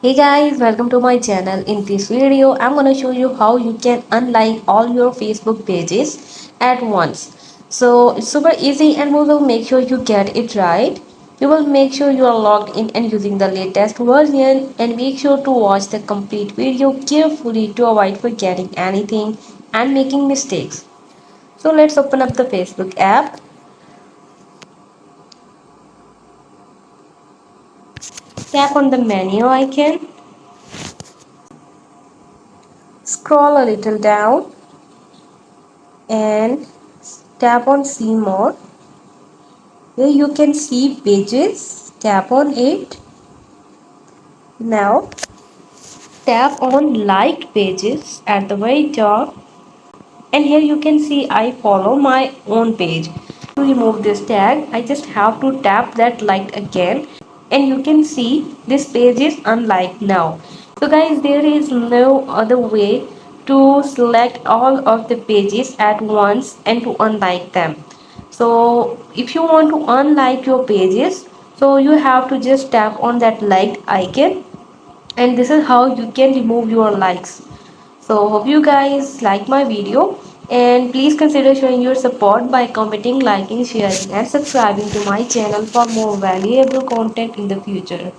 Hey guys, welcome to my channel. In this video, I'm gonna show you how you can unlike all your Facebook pages at once. So it's super easy and we will make sure you get it right. You will make sure you are logged in and using the latest version and make sure to watch the complete video carefully to avoid forgetting anything and making mistakes. So let's open up the Facebook app. Tap on the menu icon. Scroll a little down and tap on see more. Here you can see pages. Tap on it. Now tap on liked pages at the very top, and here you can see I follow my own page. To remove this tag, I just have to tap that liked again, and you can see this page is unliked now. So guys, there is no other way to select all of the pages at once and to unlike them. So if you want to unlike your pages, so you have to just tap on that liked icon, and this is how you can remove your likes. So hope you guys like my video, and please consider showing your support by commenting, liking, sharing and subscribing to my channel for more valuable content in the future.